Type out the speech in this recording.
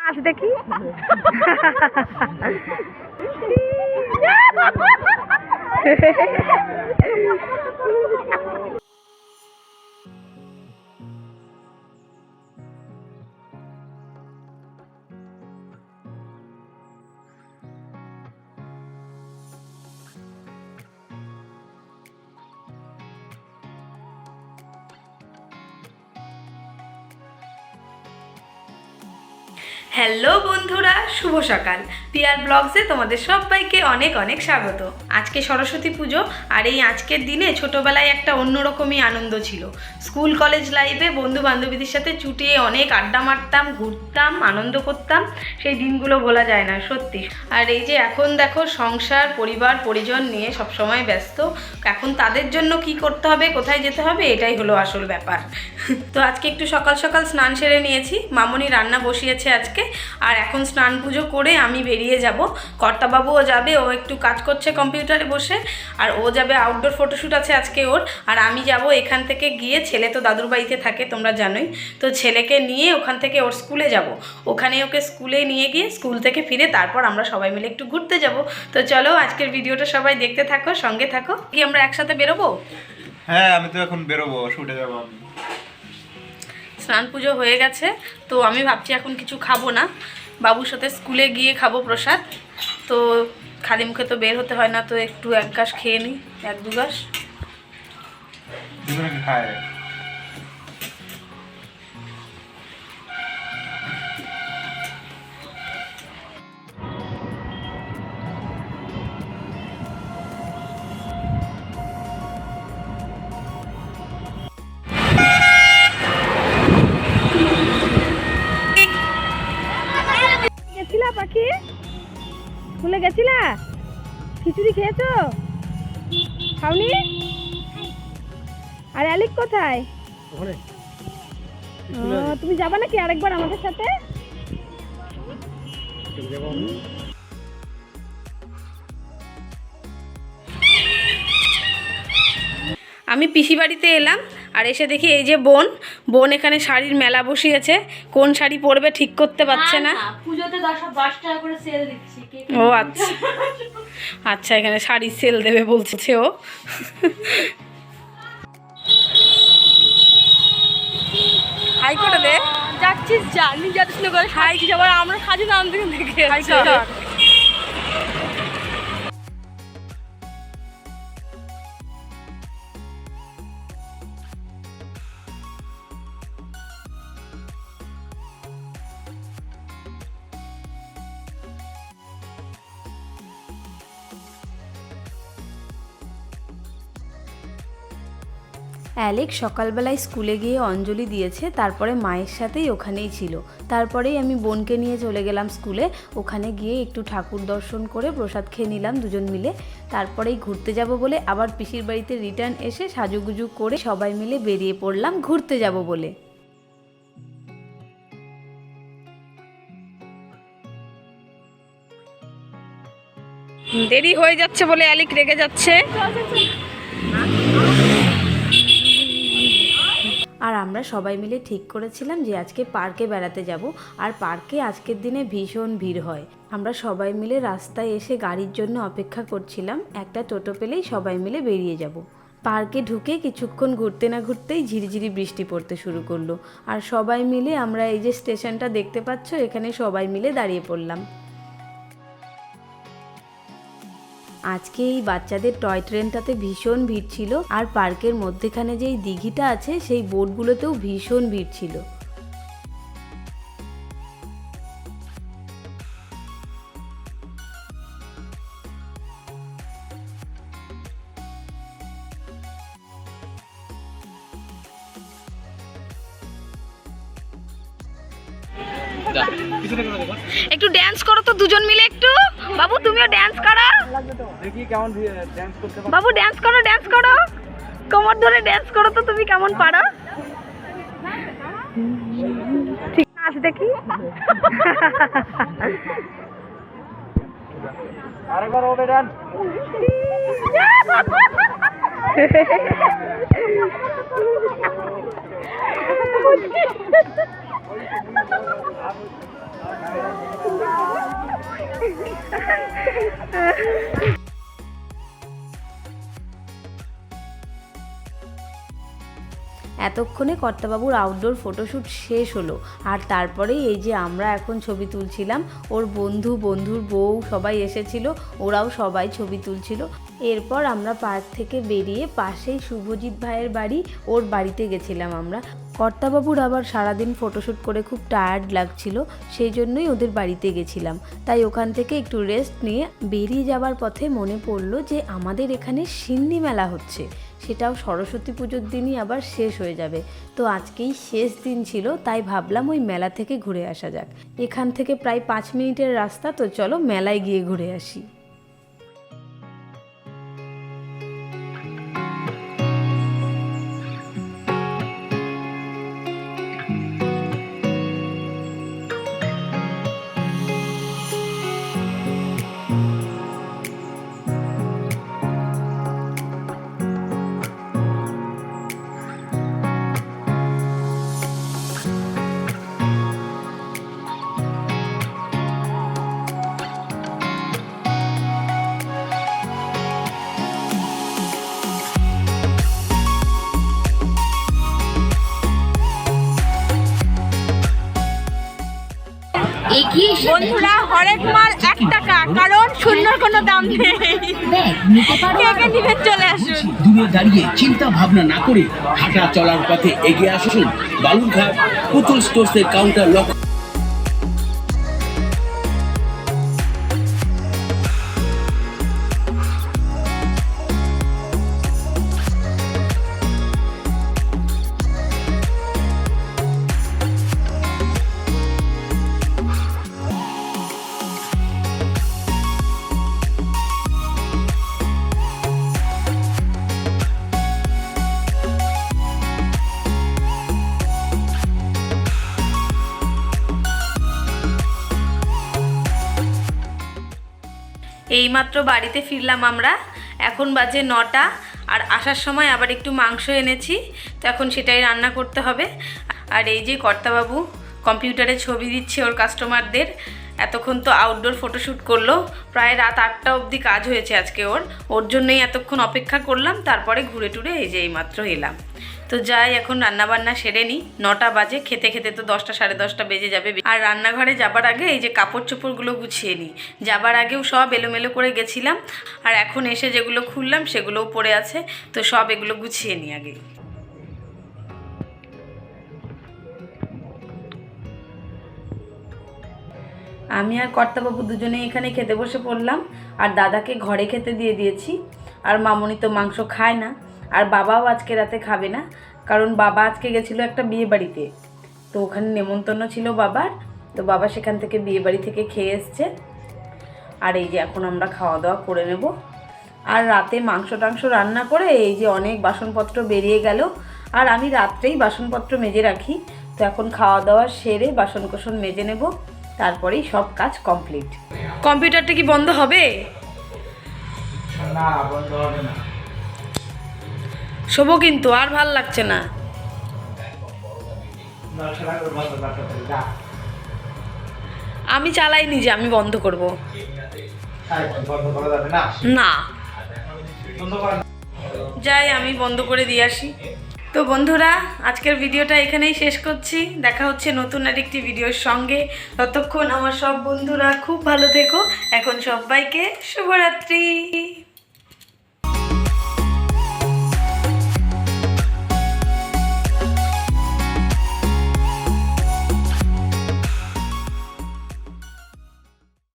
নাচ দেখি। হ্যালো বন্ধুরা, শুভ সকাল। পিয়ার ব্লগসে তোমাদের সবাইকে অনেক অনেক স্বাগত। আজকে সরস্বতী পুজো, আর এই আজকের দিনে ছোটোবেলায় একটা অন্যরকমই আনন্দ ছিল। স্কুল কলেজ লাইফে বন্ধু বান্ধবীদের সাথে চুটিয়ে অনেক আড্ডা মারতাম, ঘুরতাম, আনন্দ করতাম। সেই দিনগুলো ভোলা যায় না সত্যি। আর এই যে এখন দেখো সংসার, পরিবার, পরিজন নিয়ে সবসময় ব্যস্ত। এখন তাদের জন্য কি করতে হবে, কোথায় যেতে হবে, এটাই হলো আসল ব্যাপার। তো আজকে একটু সকাল সকাল স্নান সেরে নিয়েছি। মামনি রান্না বসিয়েছে আজকে, আর এখন স্নান পুজো করে আমি বেরিয়ে যাব। কর্তাবাবুও যাবে, ও একটু কাজ করছে কম্পিউটারে বসে, আর ও যাবে আউটডোর ফটোশ্যুট আছে আজকে ওর। আর আমি যাব এখান থেকে গিয়ে, ছেলে তো দাদুর বাড়িতে থাকে তোমরা জানোই, তো ছেলেকে নিয়ে ওখান থেকে ওর স্কুলে যাব। ওখানে ওকে স্কুলে নিয়ে গিয়ে স্কুল থেকে ফিরে তারপর আমরা সবাই মিলে একটু ঘুরতে যাব। তো চলো আজকের ভিডিওটা সবাই দেখতে থাকো, সঙ্গে থাকো। কি আমরা একসাথে বেরোবো? হ্যাঁ, আমি তো এখন বেরোবো, শুটে যাবো আমি। স্নান পুজো হয়ে গেছে, তো আমি ভাবছি এখন কিছু খাবো না, বাবুর সাথে স্কুলে গিয়ে খাবো প্রসাদ। তো খালি মুখে তো বের হতে হয় না, তো একটু এক গাছ খেয়ে নিই, এক দু গাছ। দুজনে খায়। গেছিলা পাখি, স্কুলে গেছিলা? খিচুড়ি খেয়েছো? খাওনি? আর অ্যালিক কোথায়? তুমি যাবা নাকি আরেকবার আমাদের সাথে? আমি পিসি বাড়িতে এলাম, আর এসে দেখি এই যে বোন এখানে শাড়ির মেলা বসিয়েছে। কোন শাড়ি পরবে ঠিক করতে পারছে না। পুজোতে 10 টাকা করে সেল দিচ্ছি। ও আচ্ছা আচ্ছা, এখানে শাড়ি সেল দেবে বলছে ও। হাই করে দে। যাচ্ছিস যা, নিজে করে হাই কি যাবার, আমরা সাজে নাম দেখে হাই কর। অ্যালেক সকালবেলায় স্কুলে গিয়ে অঞ্জলি দিয়েছে, তারপরে মায়ের সাথেই ওখানেই ছিল। তারপরেই আমি বোনকে নিয়ে চলে গেলাম স্কুলে। ওখানে গিয়ে একটু ঠাকুর দর্শন করে প্রসাদ খেয়ে নিলাম দুজন মিলে। তারপরেই ঘুরতে যাব বলে আবার পিসির বাড়িতে রিটার্ন এসে সাজুগুজু করে সবাই মিলে বেরিয়ে পড়লাম ঘুরতে যাব বলে। দেরি হয়ে যাচ্ছে বলে অ্যালিক রেগে যাচ্ছে। আর আমরা সবাই মিলে ঠিক করেছিলাম যে আজকে পার্কে বেড়াতে যাব। আর পার্কে আজকের দিনে ভীষণ ভিড় হয়। আমরা সবাই মিলে রাস্তায় এসে গাড়ির জন্য অপেক্ষা করছিলাম, একটা টোটো পেলেই সবাই মিলে বেরিয়ে যাব। পার্কে ঢুকে কিছুক্ষণ ঘুরতে না ঘুরতেই ঝিরিঝিরি বৃষ্টি পড়তে শুরু করলো। আর সবাই মিলে আমরা এই যে স্টেশনটা দেখতে পাচ্ছ, এখানে সবাই মিলে দাঁড়িয়ে পড়লাম। আজকে এই বাচ্চাদের টয় ট্রেনটাতে ভীষণ ভিড় ছিল। আর পার্কের মধ্যেখানে যেই দিঘিটা আছে সেই বোটগুলোতেও ভীষণ ভিড় ছিল। একটু ড্যান্স করো তো দুজন মিলে একটু। বাবু তুমিও ড্যান্স করো। দেখি কেমন ড্যান্স করতে পারো। বাবু ড্যান্স করো, ড্যান্স করো, কোমর ধরে ড্যান্স করো তো তুমি কেমন পারো। ঠিক নাচ দেখি। আরেকবার হবে ডান্স। এতক্ষণে কর্তাবাবুর আউটডোর ফটোশ্যুট শেষ হলো, আর তারপরেই এই যে আমরা এখন ছবি তুলছিলাম, ওর বন্ধুর বউ সবাই এসেছিল, ওরাও সবাই ছবি তুলছিল। এরপর আমরা পার্ক থেকে বেরিয়ে পাশেই শুভজিৎ ভাইয়ের বাড়ি, ওর বাড়িতে গেছিলাম আমরা। কর্তাবাবুর আবার সারাদিন ফটোশ্যুট করে খুব টায়ার্ড লাগছিল, সেই জন্যই ওদের বাড়িতে গেছিলাম। তাই ওখান থেকে একটু রেস্ট নিয়ে বেরিয়ে যাবার পথে মনে পড়লো যে আমাদের এখানে সিন্নি মেলা হচ্ছে, সেটাও সরস্বতী পুজোর দিনই আবার শেষ হয়ে যাবে। তো আজকেই শেষ দিন ছিল, তাই ভাবলাম ওই মেলা থেকে ঘুরে আসা যাক। এখান থেকে প্রায় 5 মিনিটের রাস্তা, তো চলো মেলায় গিয়ে ঘুরে আসি। বন্ধুরা, হরেক মাল 1 টাকা, কারণ শূন্যর কোনো দাম নেই। কে কে নিবেন চলে আসুন। দূরে দাঁড়িয়ে চিন্তা ভাবনা না করে হাঁটা চলার পথে এগিয়ে আসুন বালুরঘাট পুতুল স্টোর্সের কাউন্টার লক। এইমাত্র বাড়িতে ফিরলাম আমরা, এখন বাজে 9টা, আর আসার সময় আবার একটু মাংস এনেছি, তো এখন সেটাই রান্না করতে হবে। আর এই যে কর্তাবাবু কম্পিউটারে ছবি দিচ্ছে ওর কাস্টমারদের, এতক্ষণ তো আউটডোর ফটোশ্যুট করলো, প্রায় রাত 8টা অবধি কাজ হয়েছে আজকে ওর জন্যই এতক্ষণ অপেক্ষা করলাম। তারপরে ঘুরে টুরে এই যে এইমাত্র এলাম। তো যাই এখন রান্নাবান্না সেরে নিই, 9টা বাজে, খেতে খেতে তো 10টা সাড়ে 10টা বেজে যাবে। আর রান্নাঘরে যাবার আগে এই যে কাপড় চোপড়গুলো গুছিয়ে নিই, যাবার আগেও সব এলোমেলো করে গেছিলাম, আর এখন এসে যেগুলো খুললাম সেগুলোও পড়ে আছে, তো সব এগুলো গুছিয়ে নিই আগে। আমি আর কর্তাবাবু দুজনেই এখানে খেতে বসে পড়লাম, আর দাদাকে ঘরে খেতে দিয়ে দিয়েছি। আর মামনি তো মাংস খায় না, আর বাবাও আজকে রাতে খাবে না, কারণ বাবা আজকে গেছিলো একটা বিয়ে বাড়িতে, তো ওখানে নেমন্তন্ন ছিল বাবার, তো বাবা সেখান থেকে বিয়ে বাড়ি থেকে খেয়ে এসছে। আর এই যে এখন আমরা খাওয়া দাওয়া করে নেব। আর রাতে মাংস টাংস রান্না করে এই যে অনেক বাসনপত্র বেরিয়ে গেল, আর আমি রাত্রেই বাসনপত্র মেজে রাখি, তো এখন খাওয়া দাওয়া সেরে বাসন কোসন মেজে নেব, তারপরেই সব কাজ কমপ্লিট। কম্পিউটারটা কি বন্ধ হবে? না, বন্ধ হবে না। শোবো কিন্তু, আর ভাল লাগছে না। আমি চালাইনি যে আমি বন্ধ করব না, যাই আমি বন্ধ করে দিয়ে আসি। তো বন্ধুরা, আজকের ভিডিওটা এখানেই শেষ করছি, দেখা হচ্ছে নতুন আরেকটি ভিডিওর সঙ্গে। ততক্ষণ আমার সব বন্ধুরা খুব ভালো থেকো। এখন সবাইকে শুভরাত্রি।